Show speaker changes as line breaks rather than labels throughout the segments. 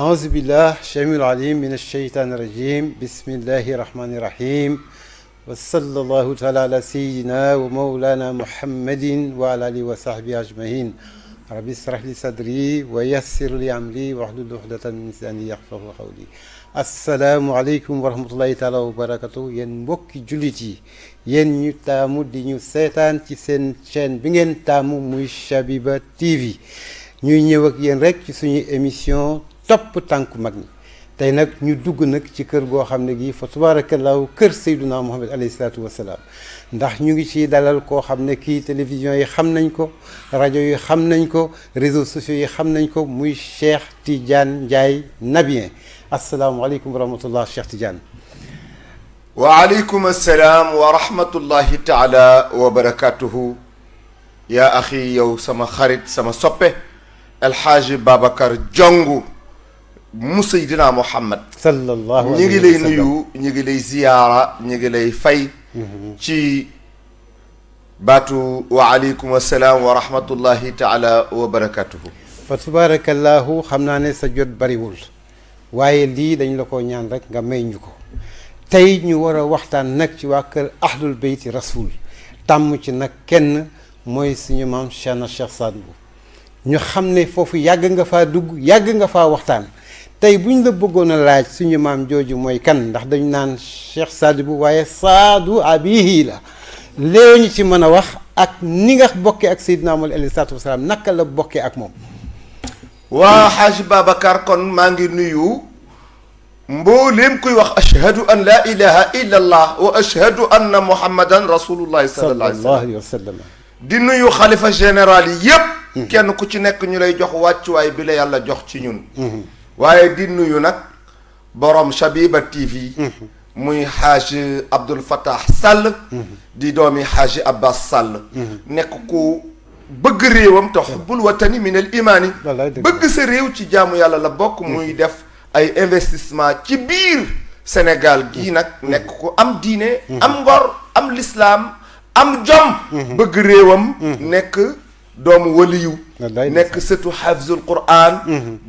أعوذ بالله السميع العليم من الشيطان الرجيم بسم الله الرحمن الرحيم وصلى الله تعالى على سيدنا ومولانا محمد وعلى آله وصحبه أجمعين ربي اشرح لي صدري ويسر لي أمري واحلل عقدة من لساني يفقهوا قولي السلام عليكم ورحمة الله تعالى وبركاته yéen mbokki jullit yi yéen ñu taamu di ñu seetaan ci seen chaîne bi ngeen taamu muy Shabiba TV ñuy ñëw ak yéen rek ci suñu émission topp tànku mag ñi tey nag ñu dugg nag ci kër goo xam ne gii fa tabarakallahu kër Seyduna Muhammad alayhi salaatu wasalaam ndax ñu ngi ciy dalal koo xam ne kii télévision yi xam nañ ko rajo yi xam nañ ko réseaux sociaux yi xam nañ ko muy Cheikh Tidiane Ndiaye Nabien asalaamualeykum wa rahmatullah Cheikh Tidiane.
waaleykum salaam wa rahmatullahi taala wa barakatuhu yaa axi yow sama xarit sama soppe alxaaji Babacar Jongu mu Seydina Muhammad
sallallahu
ñi ngi lay nuyu ñi ngi lay ziyaara ñi ngi lay fay ci baatu waaleykum salaam wa rahmatullahi taala wa barakatuhu
fa tabarakallahu xam naa ne sa jot bariwul waaye lii dañ la ko ñaan rek nga may ñu ko tey ñu war a waxtaan nag ci waa kër ahlul beyti rasul tàmm ci nag kenn mooy suñu maam Cheikhna Cheikh Saad Bou ñu xam ne foofu yàgg nga faa dugg yàgg nga faa waxtaan tey buñ la bëggoon a laaj suñu maam jooju mooy kan ndax dañu naan Cheikh Saad Bou waaye saadu abihi la léegi ñu ci mën a wax ak ni nga bokkee ak Seydina Muhammad alayhi salaatu wasalaam naka la bokkee ak moom.
waa xaaji Babacar kon maa ngi nuyu mbooleem kuy wax ashhadu an laa ilaha illa allah wa ashhadu anna muhammadan rasulullahi sallallahu alayhi wa sallam di nuyu xalifa général yi yépp kenn ku ci nekk ñu lay jox wàccuwaay bi la yàlla jox ci ñun waaye di nuyu nag borom Shabiba TV muy xaaji Abdul Fattah Sall di doomi xaaji Abbas Sall nekk ku bëgg réewam te xubbul watani min al imaani bëgg sa réew ci jaamu yàlla la bokk muy def ay investissement ci biir Sénégal gii nag nekk ku am diine am ngor am lislaam am jom bëgg réewam nekk doomu waliyu nekk sëtu xafzul quran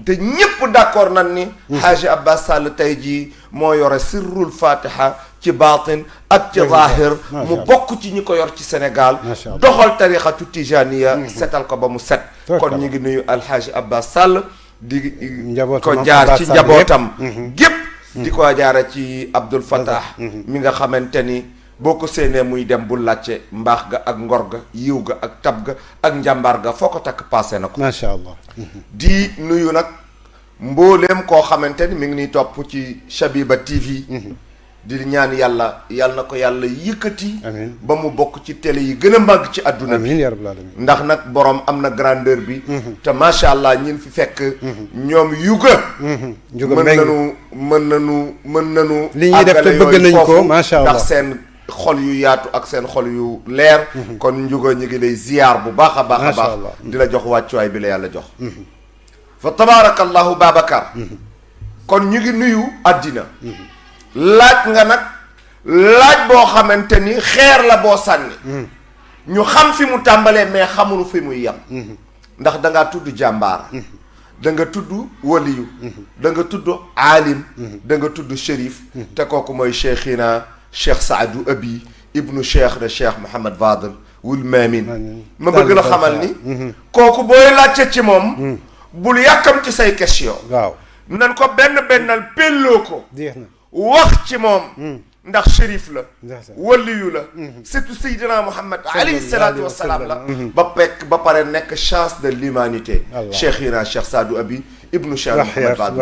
te ñépp d'accord nan ni xaaji Abbas Sall tey jii moo yore sirrul fatiha ci baatin ak ci zaahir mu bokk ci ñi ko yor ci Sénégal doxal tarixatu tijaniya setal ko ba mu set kon ñu ngi nuyu alxaaji Abbas Sall di ko jaar ci njabootam gépp di ko jaara ci Abdul Fattah mi nga xamante ni boo ko séenee muy dem bu làcce mbaax ga ak ngor ga yiw ga ak tab ga ak njàmbaar ga foo ko takk passé na ko
macha allah
di nuyu nag mbooleem koo xamante ni mi ngi niy topp ci Shabiba TV di ñaan yàlla na ko yàlla yëkkati ba mu bokk ci télé yi gën a màgg ci àdduna bi
ya rabbal alamin
ndax nag borom am na grandeur bi te macha allah ñin fi fekk ñoom yuga mën nañu
li ñuy def te bëgg nañ ko macha allah
ndax seen xol yu yaatu ak seen xol yu leer kon njuga ñu ngi lay ziyaar bu baax a baax a baax di la jox wàccuwaay bi la yàlla jox fa tabaarakallahu Babacar kon ñu ngi nuyu àddina laaj nga nag laaj boo xamante ni xeer la boo sànni ñu xam fi mu tàmbalee mais xamunu fi muy yem ndax da ngaa tudd jàmbaar da nga tudd waliyu da nga tudd aalim da nga tudd shérif te kooku mooy cheikhina cheikh Saadu Abi ibnu cheikh de cheikh Mouhamad Fadel wul maamin ma bëgg la xamal ni kooku booy laajte ci moom bul yàkkam ci say question
waaw
nan ko bennal pelloo ko wax ci moom ndax shérif la waliyu la surtout Seydina Muhammad alayhi salaatu wassalaam la ba pare nekk chance de l'humanité cheikhina cheikh Saadu Abi ibnu cheikh Mouhamad Fadel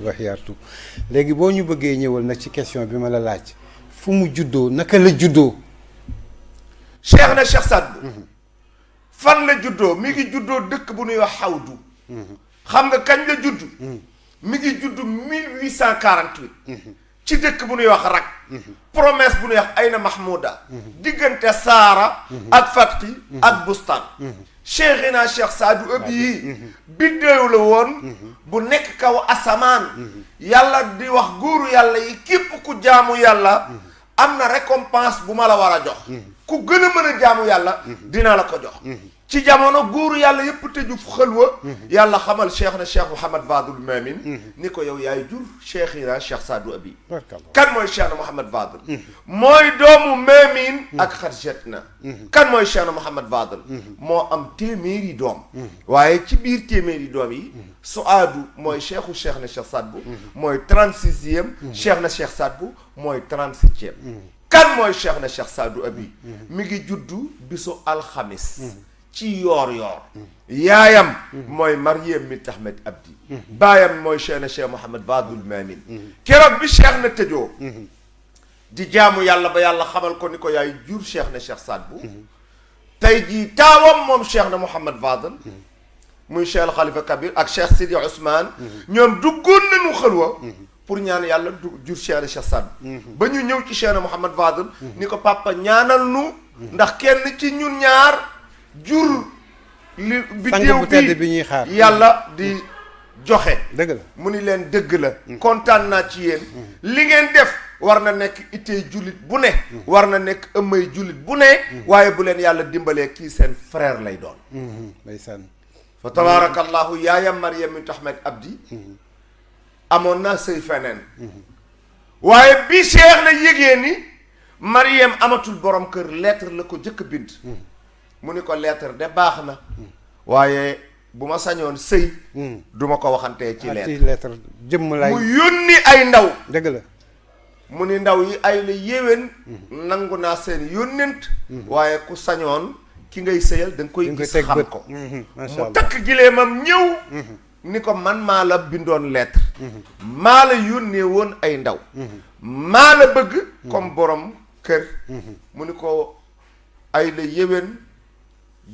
waxyaartu léegi boo ñu bëggee ñëwal nag ci question bi ma la laaj fu mu juddoo naka la juddoo
cheikh na cheikh Saad Bou fan la juddoo mi ngi juddoo dëkk bu ñuy wax xawdu xam nga kañ la judd mi ngi judd 1848 ci dëkk bu ñuy wax rak promesse bu ñuy wax ayna mahmouda diggante saara ak fatki ak bustaan cheikhina cheikh Saadu Abi biddéew la woon bu nekk kaw asamaan yàlla di wax góoru yàlla yi képp ku jaamu yàlla am na récompense bu ma la war a jox ku gën a mën a jaamu yàlla dinaa la ko jox ci jamono góoru yàlla yépp tëju xëlwa yàlla xamal cheikh na cheikh Mouhamad Fadul Mamin ni ko yow yaay jur cheikh yi cheikh Saadu Abi kan mooy cheikh na Mouhamad Fadul mooy doomu Mamin ak Xarjat na kan mooy cheikh na Mouhamad Fadul moo am téeméeri doom waaye ci biir téeméeri doom yi Suaadu mooy cheikhu cheikh na cheikh Saad Bu mooy 36e cheikh na cheikh Saad Bu mooy 37e kan mooy cheikh na cheikh Saadu Abi mi ngi juddu bisu alxamis ci yoor yaayam mooy Mariam Bint Ahmed Abdi baayam mooy cheikh na cheikh Mouhamad Fadul Mamin keroog bi cheikh na tëjoo di jaamu yàlla ba yàlla xamal ko ni ko yaay jur cheikh na cheikh Saad Bu tey jii taawam moom cheikh na Mouhamad Fadul muy cheikh al Khalifa Kabir ak cheikh Sidi Ousmane ñoom duggoon nañu xëlwa pour ñaan yàlla jur cheikh na cheikh Saad Bu ba ñu ñëw ci cheikh na Mouhamad Fadul ni ko papa ñaanal nu ndax kenn ci ñun ñaar jur li biddéew
bi ñuy xaar
yàlla di joxe
dëgg la
mu ni leen dëgg la kontaan naa ci yéen li ngeen def war na nekk ittee jullit bu ne war na nekk ëmmay jullit bu ne waaye bu leen yàlla dimbalee kii seen frère lay doon
ndeysaan
fa tabarakallahu yaayam Mariam Bint Ahmed Abdi amoon naa sëy feneen waaye bi cheikh na yégée ni Mariam amatul borom kër lettre la ko jëkk bind mu ni ko lettre de baax na waaye bu ma sañoon sëy duma ko waxantee ci lettre
jëmm lay
mu yónni ay ndaw
dëgg la
mu ni ndaw yi ay la yéwén nangu naa seen yónnent waaye ku sañoon ki ngay sëyal da nga koy gis xam ko mu takk gileemam ñëw ni ko man maa la bindoon lettre maa la yónnee woon ay ndaw maa la bëgg comme borom kër mu ni ko ay la yéwén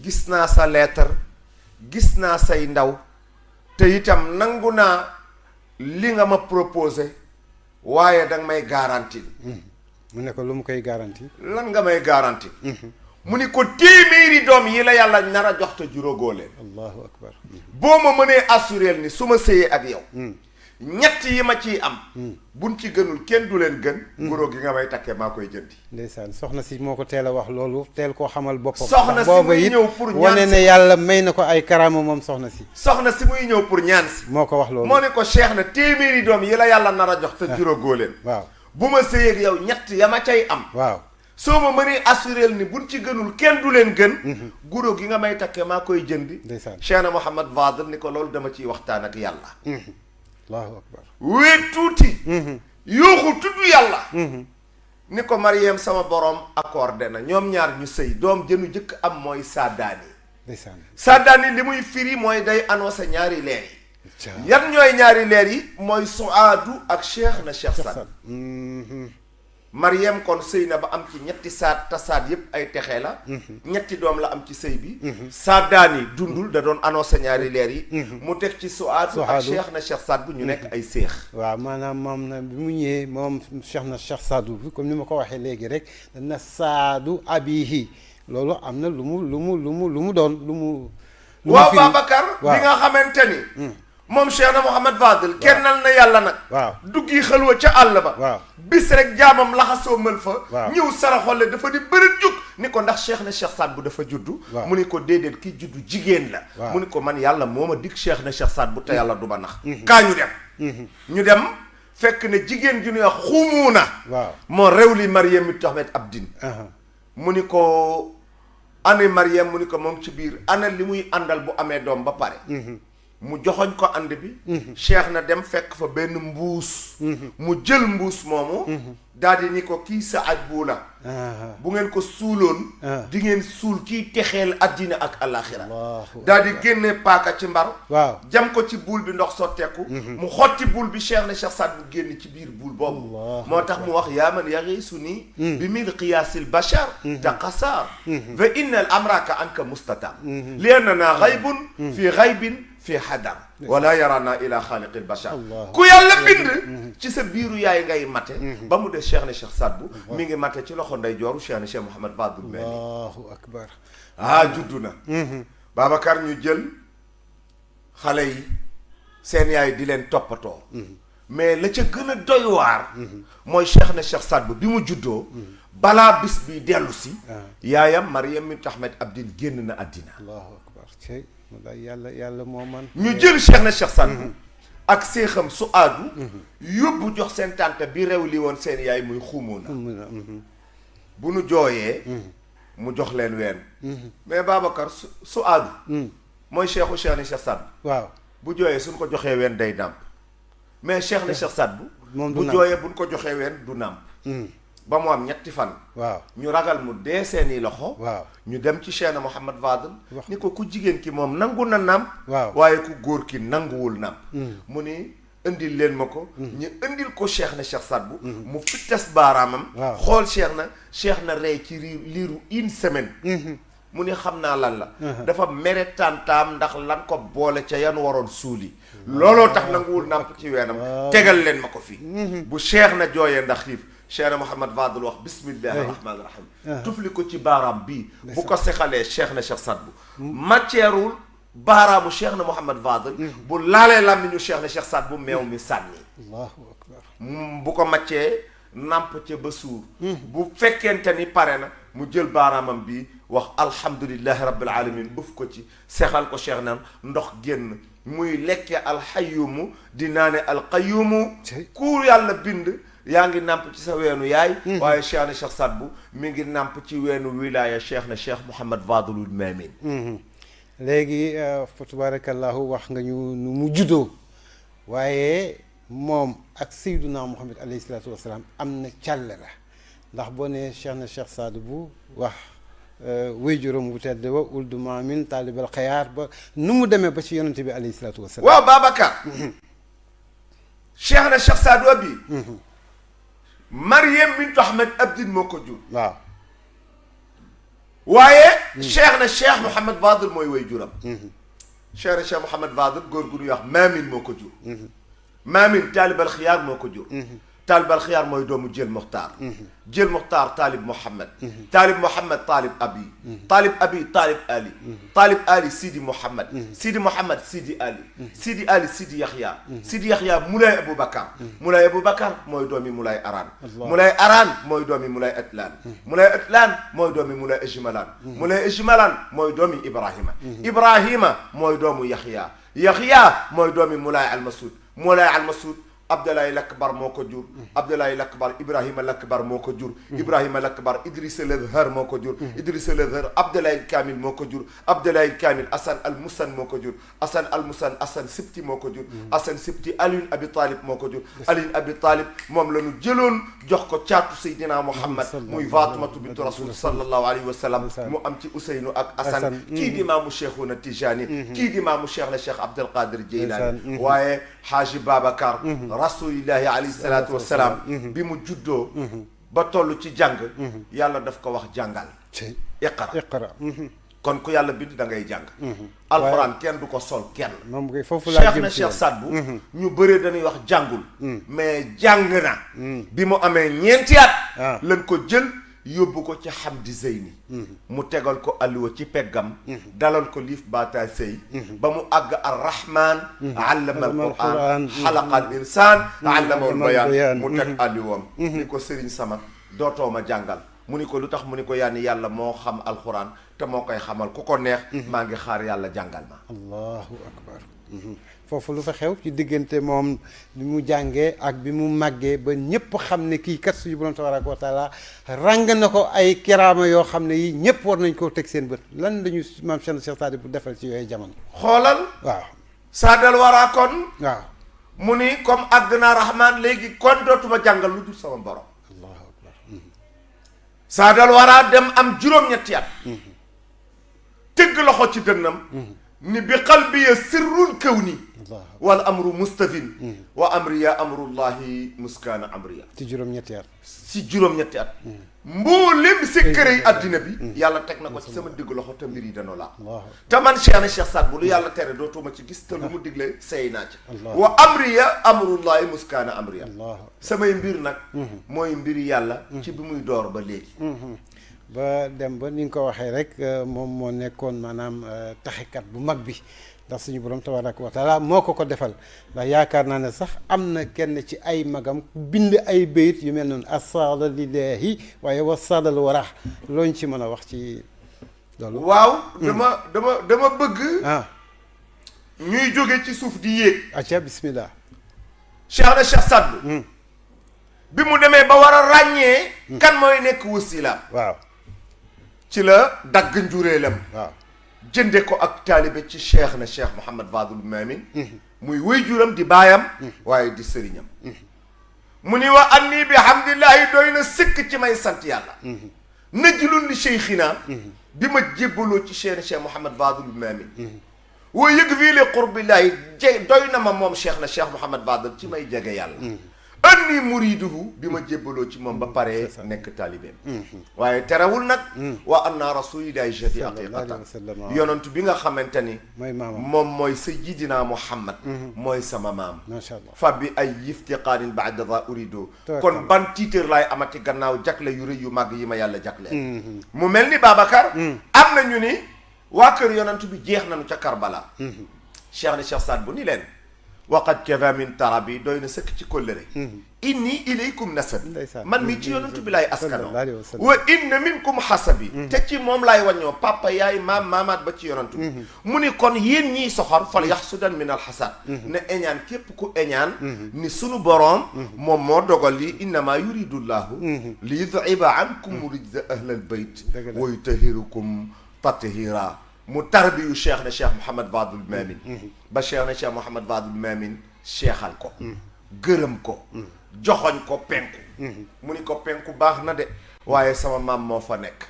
gis naa sa lettre gis naa say ndaw te itam nangu naa li nga ma proposé waaye danga may garanti
mu ne ko lu mu koy garanti
lan nga may garanti mu ni ko téeméeri doom yi la yàlla nar a jox te juróogoo leen
allahu akbar
boo ma mënee assuré ni su ma sëyee ak yow ñett yi ma ciy am buñ ci gënul kenn du leen gën guro gi nga may takkee maa koy jëndi
ndeysaan soxna si moo ko teel a wax loolu teel koo xamal boppam
soxna si muy ñëw pour ñaan
wane ne yàlla may na ko ay karaama moom soxna si
muy ñëw pour ñaan si
moo ko wax loolu
moo ne ko cheikh na téeméeri doom yi la yàlla nar a jox te juróogoo leen
waaw
bu ma sëyee ak yow ñett ya ma cay am
waaw
soo ma mënee assuré ni buñ ci gënul kenn du leen gën guro gi nga may takkee maa koy jëndi
ndeysaan
cheikh na Mouhamad Fadel ni ko loolu dama ciy waxtaan ak yàlla
allahu akbar
wéet tuuti yuuxu tudd yàlla ni ko Mariam sama borom accordé na ñoom ñaar ñu sëy doom jënu jëkk am mooy Saadaani
ndeysaan
Saadaani li muy firi mooy day annoncé ñaari leer yi yan ñooy ñaari leer yi mooy Suaadu ak cheikh na cheikh Saad Mariam kon sëy na ba am ci ñetti saat te saat yépp ay texe la ñetti doom la am ci sëy bi Saadaani dundul da doon annoncé ñaari leer yi mu teg ci Suaadu ak cheikh na cheikh Saad bu ñu nekk ay séex
waaw maanaam moom na bi mu ñëwee moom cheikh na cheikh Saadu bi comme ni ma ko waxee léegi rek na Saadu abihi loolu am na lu mu doon
waaw Babacar bi nga xamante ni moom cheikh na Mouhamad Fadel kennal na yàlla nag
waaw
duggi xëlwa ca àll ba
waaw
bis rek jaamam laxasoo mël fa
waaw
ñëw saraxolle dafa di bërit jug ni ko ndax cheikh na cheikh Saad bu dafa juddu mu ni ko déedéet ki juddu jigéen la mu ni ko man yàlla moo ma dig cheikh na cheikh Saad bu te yàlla du ma nax kaa ñu dem fekk ne jigéen ju ñuy wax xumuuna
waaw
moo réew li Mariam Bint Ahmed Abdin mu ni ko ane Mariam mu ni ko moom ci biir ana li muy àndal bu amee doom ba pare mu joxoñ ko ànd bi cheikh na dem fekk fa benn mbuus mu jël mbuus moomu daal di ni ko kii Saad bu la bu ngeen ko suuloon di ngeen suul kii texeel addina ak alaxira daal di génne paaka ci mbar
waaw
jam ko ci buul bi ndox sotteeku mu xotti buul bi cheikh na cheikh Saad bu génn ci biir buul boobu moo tax mu wax yaa man yaxiisu nii bi mil qiyaasil bachar taqasaar fa inna al amraka anka mustatam li annana xaybun fi xaybin fi xadar wala yarana ila xaaliqil bachar ku yàlla bind ci sa biiru yaay ngay mate ba mu des cheikh na cheikh Saad bu mi ngi mate ci loxo nday jooru cheikh na cheikh Mouhamad Fadel Mamin
allahu akbar
juddu na Babacar ñu jël xale yi seen yaay di leen toppatoo mais la ca gën a doy waar mooy cheikh na cheikh Saad bu bi mu juddoo balaa bis bi dellu si yaayam Mariam bint Ahmed Abdin génn na àddina.
allahu akbar cey yàlla moo man
ñu jël Cheikh na Cheikh Saad Bou ak seexam su aadu yóbbu jox seen tante bi rew li woon seen yaay muy xuumoona bu nu jooyee mu jox leen ween mais Babacar su aadu mooy cheikhu Cheikh na Cheikh Saad Bou
waaw bu
jooyee suñ ko joxee ween day nàmp mais Cheikh na Cheikh Saad Bou bu jooyee buñ ko joxee ween du nàmp ba mu am ñetti fan
waaw
ñu ragal mu dee seeni loxo
waaw
ñu dem ci Cheikh na Mouhamad Fadel ni ko ku jigéen ki moom nangu na nàmp
waaw
waaye ku góor ki nanguwul nàmp mu ni indil leen ma ko ñu indil ko Cheikh na Cheikh Saad Bou mu fittes baaraamam xool Cheikh na rey ci liiru une semaine mu ni xam naa lan la dafa mere tàntaam ndax lan ko boole ca yan waroon suuli looloo tax nanguwul nàmp ci weenam tegal leen ma ko fii bu Cheikh na jooyee ndax xiif Cheikh na Mouhamad Fadel wax bismillahi rahmaani rahim tufli ko ci baaraam bii bu ko sexalee Cheikh na Cheikh Saad Bou matièreul baaraamu Cheikh na Mouhamad Fadel bu laalee làmmiñu Cheikh na Cheikh Saad Bou meew mi sànni
allahu akbar
bu ko maccee nàmp ca ba suur bu fekkente ni pare na mu jël baaraamam bi wax alhamdulillahi rabbil alamin ëf ko ci sexal ko Cheikh naan ndox génn muy lekke alxayumu di naane alqayumu ku yàlla bind yaa ngi nàmp ci sa weenu yaay waaye Cheikh na Cheikh Saad Bou mi ngi nàmp ci weenu wilaya Cheikh na Cheikh Mouhamad Fadilul Mamin
léegi fa tabarakallahu wax nga ñu nu mu juddoo waaye moom ak Seyduna Muhammad alayhi salaatu wasalaam am na càlle la ndax boo nee Cheikh na Cheikh Saad Bou wax wéyjuram wu tedd wa uldu maamin taalibal xayaar ba nu mu demee ba ci yonente bi alayhi salaatu wasalaam
waaw Babacar Cheikh na Cheikh Saad Bou bi Mariam bint Ahmed Abdin moo ko jur
waaw
waaye Cheikh na Cheikh Mouhamad Fadel mooy wéyjuram Cheikh na Cheikh Mouhamad Fadel góor gu ñuy wax Maamin moo ko jur Maamin taalibal xiyaar moo ko jur taalib alxiyaar mooy doomu Jël Muxtaar Jël Muxtaar taalib Mouhamed taalib Mouhamed taalib abi taalib abi taalib ali taalib ali Sidi Mouhamed Sidi Mouhamed Sidi ali Sidi ali Sidi Yaxya Sidi Yaxya Moulay Aboubacar Moulay Aboubacar mooy doomi Moulay Araan Moulay Araan mooy doomi Moulay Atlaan Moulay Atlaan mooy doomi Moulay Ejmalaan Moulay Ejmalaan mooy doomi Ibrahima Ibrahima mooy doomu Yaxya Yaxya mooy doomi Moulay Almasud Moulay Almasud Abdoulaye Lakbar moo ko jur Abdoulaye Lakbar Ibrahima Lakbar moo ko jur Ibrahima Lakbar Idrissa Ladhar moo ko jur Idrissa Ladhar Abdoulaye Kamil moo ko jur Abdoulaye Kamil Assane Al Musan moo ko jur Assane Al Musan Assane Sibti moo ko jur Assane Sibti Alioune Abi Talib moo ko jur Alioune Abi Talib moom la ñu jëloon jox ko caatu Seydina Muhammad muy Fatimatu bintu Rasul sallallahu alayhi wa sallam mu am ci Ousseynou ak Assane kii di maamu Cheikhouna Tijani kii di maamu Cheikh na Cheikh Abdel Qadir Jeylani waaye Haji Babacar rasulillahi alayhi salaatu wasalaam bi mu juddoo ba toll ci jàng yàlla daf ko wax jàngal iqra kon ku yàlla bind da ngay jàng alxuraan kenn du ko sol kenn Cheikh na Cheikh Saad Bou ñu bëree dañuy wax jàngul mais jàng na bi mu amee ñeenti at lañ ko jël yóbbu ko ci Hamdi Zeyni mu tegal ko alluwa ci peggam dalal ko liif baataa sëy ba mu àgg arrahman allama alquran xalaqa al insan allama al bayan mu teg alluwam ni ko sëriñ sama dootoo ma jàngal mu ni ko lu tax mu ni ko yaani yàlla moo xam alquran te moo koy xamal ku ko neex maa ngi xaar yàlla jàngal ma
allahu akbar foofu lu fa xew ci diggante moom bi mu jàngee ak bi mu màggee ba ñëpp xam ne kii kat suñu borom tabaraka wa taala ràng na ko ay kiraama yoo xam ne yi ñëpp war nañ koo teg seen bët lan lañu maam Cheikh Saad Bou defal ci yooyu jamono
xoolal
waaw
saadal waraa kon
waaw
mu ni comme àgg naa rahman léegi kon dootuma jàngal lu dul sama borom
allahu akbar
saadal waraa dem am juróom-ñetti at tëgg loxo ci dënnam ni bi qalbiya sirrul kawni wal amru mustafin wa amriya amrullahi muskaana amriya
ci juróom-ñetti at
si juróom-ñetti at mboolem secret yi addina bi yàlla teg na ko ci sama digg loxo te mbir yi danoo laa te man Cheikh na Cheikh Saad Bou lu yàlla tere dootuma ci gis te lu mu digle sey naa ci wa amriya amrullahi muskaana amriya samay mbir nag mooy mbiri yàlla ci bi muy door ba léegi
ba dem ba ni nga ko waxee rek moom moo nekkoon maanaam taxekat bu mag bi ndax suñu borom tabaraka wa taala moo ko defal ndax yaakaar naa ne sax am na kenn ci ay magam bind ay bayit yu mel noonu assaada lillahi waaye wasaadal warax looñ ci mën a wax ci loolu.
waaw dama bëgg ñuy jóge ci suuf di yéeg.
acca bismillah.
Cheikh na Cheikh Saad Bou bi mu demee ba war a ràññee kan mooy nekk wasilaam.
waaw
ci la dagg njureelam.
waaw
jënde ko ak taalibe ci cheikh na cheikh Mouhamad Fadul Mamin muy wayjuram di baayam waaye di sëriñam mu ni wa anni bi hamdillahi doy na sëkk ci may sant yàlla najlun li cheikhina bi ma jébbaloo ci cheikh na cheikh Mouhamad Fadul Mamin woo yëg fii li qurbillahi doy na ma moom cheikh na cheikh Mouhamad Fadul ci may jege yàlla anni muriduhu bi ma jébbaloo ci moom ba pare nekk taalibeem waaye terewul nag wa anna rasulillahi jati haqiqatan yonent bi nga xamante ni moom mooy sayyidina Muhammad mooy sama maam
macha allah
fa bi ay iftiqaarin ba'da za urido kon ban tiitër laay amati gannaaw jagle yu rëy yu màgg yi ma yàlla jagle mu mel ni Babacar am na ñu ni waa kër yonent bi jeex nañu ca Karbala cheikh na cheikh Saad Bou ni leen waqad kafa min tarabi doy na sëkk ci kóllëre inni ilaykum nasab man mi ci yonent bi laay askanoo wa inna minkum xasabi te ci moom laay wàññoo papa yaay maam maamaat ba ci yonent bi mu ni kon yéen ñiy soxor fal yaxsudan min alxasad ne eñaan képp ku eñaan ni sunu boroom moom moo dogal li innama yuridu llahu li yudhiba ankum rijza ahlal bayt wa yutahirukum tathira mu tarbiyu cheikh na cheikh Mouhamad Fadul Mamin ba cheikh na cheikh Mouhamad Fadul Mamin cheikhal ko gërëm ko joxoñ ko penku mu ni ko penku baax na de waaye sama maam moo fa nekk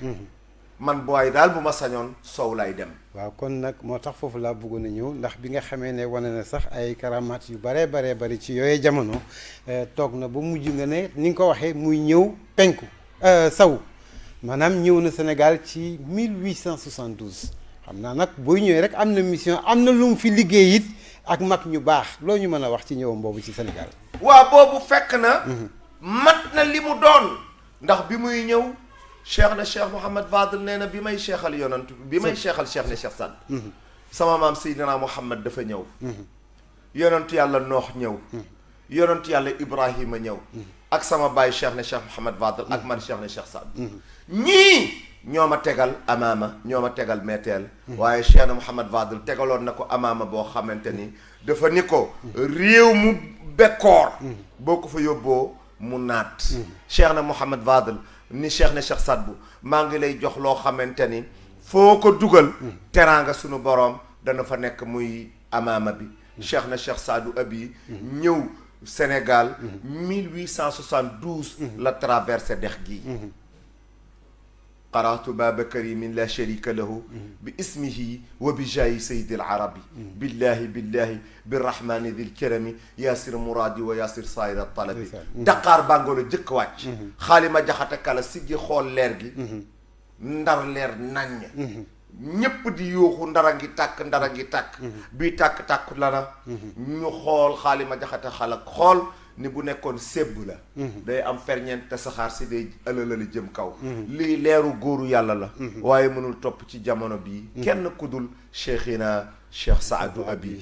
man booy daal bu ma sañoon sow lay dem
waaw kon nag moo tax foofu laa bëggoon a ñëw ndax bi nga xamee ne wane na sax ay karamaat yu baree bari ci yooyee jamono toog na ba mujj nga ne ni nga ko waxee muy ñëw penku saw maanaam ñëw na Sénégal ci 1872 xam naa nag booy ñëwee rek am na mission am na lu mu fi liggéey it ak mag ñu baax loo ñu mën a wax ci ñëwam boobu ci Sénégal.
waaw boobu fekk na mat na li mu doon ndax bi muy ñëw cheikh na cheikh Mouhamad Fadel nee na bi may cheikhal yonant bi may cheikhal cheikh na cheikh Saad sama maam Seydina Mouhamad dafa ñëw yonantu yàlla Noox ñëw yonantu yàlla Ibrahima ñëw ak sama baay cheikh na cheikh Mouhamad Fadel ak man cheikh na cheikh Saad ñii ñoo ma tegal amaama ñoo ma tegal metteel waaye cheikh na Mouhamad Fadel tegaloon na ko amaama boo xamante ni dafa ni ko réew mu bekkoor boo ko fa yóbboo mu naat cheikh na Mouhamad Fadel ni cheikh na cheikh Saad Bou maa ngi lay jox loo xamante ni foo ko dugal teraanga sunu boroom dana fa nekk muy amaama bi cheikh na cheikh Saadu Abi ñëw Sénégal 1872 la traversé dex gi قرأت باب كريم لا شريك له باسمه وبجاه سيد العرب بالله بالرحمن ذي الكرم ياسر مرادي وياسر صاير الطلب دقار بانغول جك واتش خالي ما جاخata kala siggi xool leer gi ndar leer nañ ñépp di yuuxu ndara ngi tàkk bii tàkk lana ñu xool xaali ma jaxate xalak xool ni bu nekkoon sébb la day am ferñeent te saxaar si day ëlalali jëm kaw lii leeru góoru yàlla la waaye mënul topp ci jamono bii kenn kudul cheikhina cheikh Saadu Abi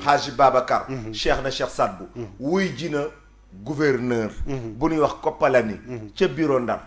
Haji Babacar cheikh na cheikh Saad Bou wuy ji na gouverneur bu ñuy wax Koppalani ca bureau Ndar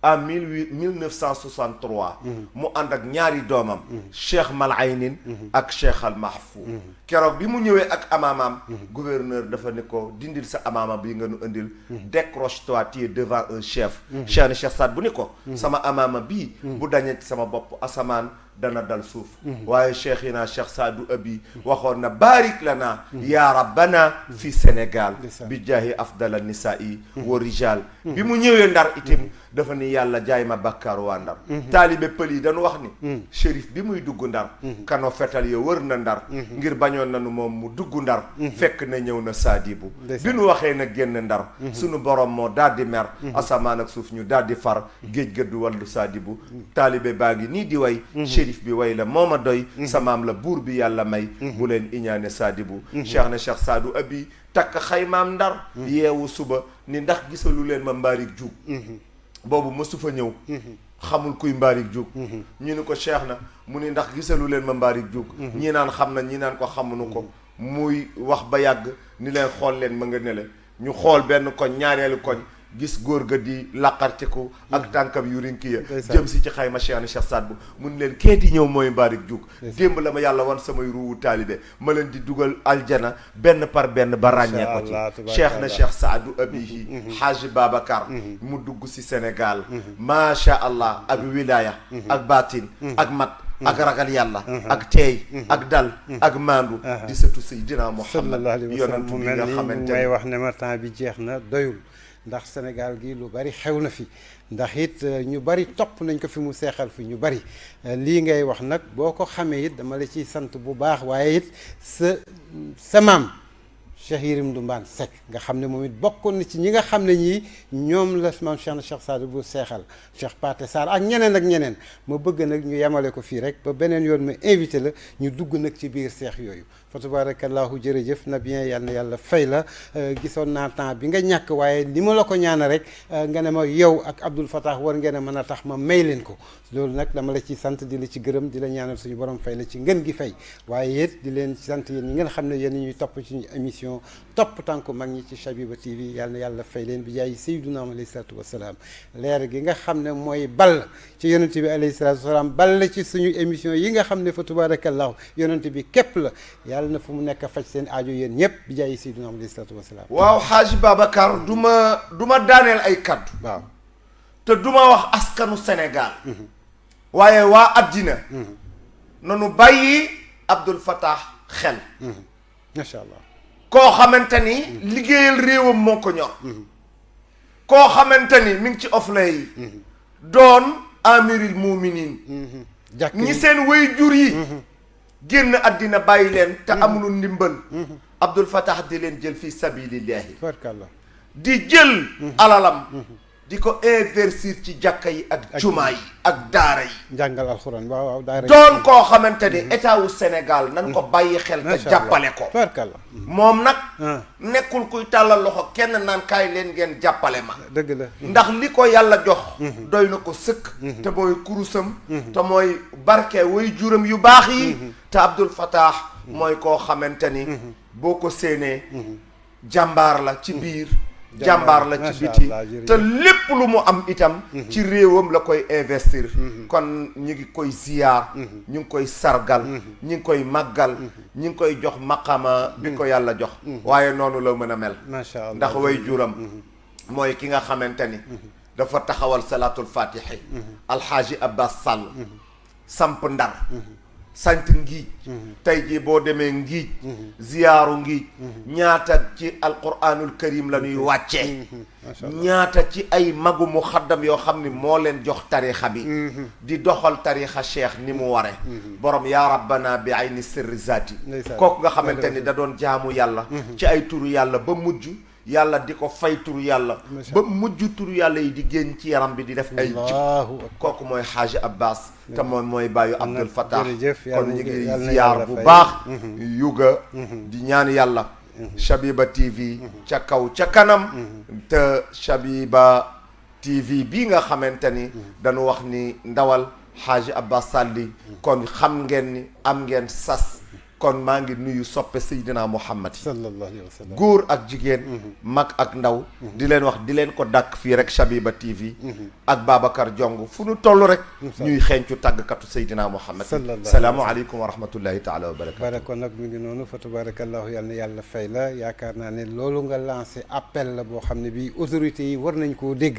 en 1963 mu ànd ak ñaari doomam cheikh Malaynin ak cheikh al Mahfou keroog bi mu ñëwee ak amaamaam gouverneur dafa ne ko dindil sa amaama bi nga nu indil décroche-toi tu es devant un chef cheikh na cheikh Saad Bou ni ko sama amaama bii bu dañee ci sama bopp asamaan dana dal suuf waaye cheikhina cheikh Saadu Abi waxoon na barik lana ya rabbana fi Sénégal bi jaahi afdala nisaa'i wa rijal bi mu ñëwee Ndar itam dafa ni yàlla jaay ma bàkkaar waa Ndar taalibe pël yi dañu wax ni shérif bi muy dugg Ndar kano fetal ya wër na Ndar ngir bañoon nanu moom mu dugg Ndar fekk na ñëw na Saadibu bi nu waxee na génn Ndar sunu borom moo daal di mer asamaan ak suuf ñu daal di far géej gëddu wàllu Saadibu taalibe baa ngi nii di way shérif bi way la mooma doy samaam la buur bi yàlla may bu leen iñaane Saadibu cheikh na cheikh Saadu Abi takk xaymaam Ndar yeewu suba ni ndax gisalu leen ma mbaarik juug boobu mësu fa ñëw xamul kuy Mbaarik Diouk ñu ni ko Cheikh na mu ni ndax gisalu leen ma Mbaarik Diouk ñii naan xam na ñii naan ko xamuñu ko muy wax ba yàgg ni leen xool leen ma nga ne le ñu xool benn koñ ñaareelu koñ gis góor ga di laqartiku ak tànkam yu rinki ya jëm si ci xayma Cheikh Saad bu mun leen keeti ñëw mooy Mbaarik Diouk démb la ma yàlla wan samay ruuwu taalibe ma leen di dugal aljana benn par benn ba ràññee ko ci Cheikh Saadu abihi Haaji Babacar mu dugg si Sénégal macha allah ak wilaya ak baatin ak mat ak ragal yàlla ak teey ak dal ak maandu di sëtu Seydina Muhammad yonantu bi nga xamante
may wax ne ma temps bi jeex na doyul ndax Sénégal gi lu bari xew na fi ndax it ñu bari topp nañ ko fi mu seexal fi ñu bari lii ngay wax nag boo ko xamee it dama la ciy sant bu baax waaye it sa maam Cheikh Yérim Ndumbaan Seck nga xam ne moom it bokkoon na ci ñi nga xam ne ñii ñoom la maam Cheikh Saad bu seexal Cheikh Pathé Sarr ak ñeneen ma bëgg nag ñu yemale ko fii rek ba beneen yoon ma invité la ñu dugg nag ci biir seex yooyu fa tabarakallahu jërëjëf na bien yal na yàlla fay la gisoon naa temps bi nga ñàkk waaye li ma la ko ñaana rek nga ne ma yow ak Abdoul Fattah war ngeen a mën a tax ma may leen ko loolu nag dama la ci sant di la ci gërëm di la ñaanal suñu borom fay la ci ngën gi fay waaye it di leen sant yéen ñi ngeen xam ne yéen ñuy topp ci émission topp tànku mag ñi ci Shabiba TV yal na yàlla fay leen bi jaay Seydina alayhi salaatu wasalaam leer gi nga xam ne mooy ball ci yonent bi alayhi salaatu wasalaam ball ci suñu émission yi nga xam ne fa tabarakallahu yonent bi képp la yàlla na fu mu nekk faj seen aajo yéen ñëpp bi jaay Seydina alayhi salaatu wasalaam
waaw Haaji Babacar du ma daaneel ay kaddu
waaw
te du ma wax askanu Sénégal waaye waa addina nanu bàyyi Abdoul Fattah xel
macha allah
koo xamante ni liggéeyal réewam moo ko ñor koo xamante ni mi ngi ci ofle yi doon amiril muminin ñi seen way jur yi génn àddina bàyyi leen te amulu ndimbal Abdoul Fattah di leen jël fi sabilillahi di jël alalam di ko investir ci jàkka yi ak jumaa yi ak daara yi
njàngal alxuraan waaw daara
doon koo xamante ni état wu Sénégal nan ko bàyyi xel te jàppale ko moom nag nekkul kuy tàllal loxo kenn naan kaay leen ngeen jàppale ma
dëgg la
ndax li ko yàlla jox doy na ko sëkk te mooy kurusam te mooy barke way juram yu baax yi te Abdoul Fattah mooy koo xamante ni boo ko séenee jàmbaar la ci biir jàmbaar la ci biti te lépp lu mu am itam ci réewam la koy investir kon ñu ngi koy ziyaar ñu ngi koy sargal ñu ngi koy màggal ñu ngi koy jox maqama bi ko yàlla jox waaye noonu la mën a mel ndax way juram mooy ki nga xamante ni dafa taxawal salaatul fatihi alxaaji Abbas Sall samp Ndar sant Ngiij tey jii boo demee Ngiij ziyaaru Ngiij ñaata ci alquranul karim la ñuy wàccee ñaata ci ay magu mu xaddam yoo xam ni moo leen jox tarixa bi di doxal tarixa cheikh ni mu ware borom yaa rabbana bi ayni sirri zaati kooku nga xamante ni da doon jaamu yàlla ci ay turu yàlla ba mujj yàlla di ko fay turu yàlla ba mujj turu yàlla yi di génn ci yaram bi di def ay jikko kooku mooy Haaji Abbas te moom mooy bàyyu Abdoul Fattah kon ñu ngi ziyaar bu baax yuga di ñaan yàlla Shabiba TV ca kaw ca kanam te Shabiba TV bii nga xamante ni dañu wax ni ndawal Haaji Abbas Sall kon xam ngeen ni am ngeen sas kon maa ngi nuyu soppe Seydina Muhammad
sallallahu alayhi wa sallam
góor ak jigéen mag ak ndaw di leen wax di leen ko dàkk fii rek Shabiba TV ak Babacar Jong fu nu toll rek ñuy xeeñcu tàggkatu Seydina Muhammad salaamu aleykum wa rahmatullahi taala wa barakatu
barako nag mi ngi noonu fa tabarakallahu yal na yàlla fay la yaakaar naa ne loolu nga lancé appel la boo xam ne bii autorités yi war nañ koo dégg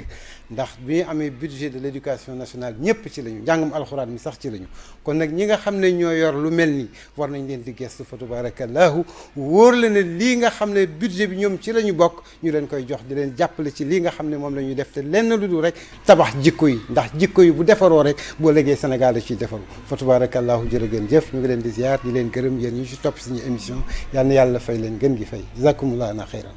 ndax bi ñu amee budget de l' éducation nationale ñëpp ci lañu njàngum alxuraan mi sax ci lañu kon nag ñi nga xam ne ñoo yor lu mel ni war nañ leen di gestu fa tabarakallahu wóor la ne lii nga xam ne budget bi ñoom ci la ñu bokk ñu leen koy jox di leen jàppale ci lii nga xam ne moom la ñuy def te lenn lu dul rek tabax jikko yi ndax jikko yi bu defaroo rek boo léegee Sénégal da ciy defaru fa tabarakallahu jërë ngeen jëf ñu ngi leen di ziar di leen gërëm yéen ñu ci topp suñu émission yal na yàlla fay leen gën gi fay jazakumullahu xayran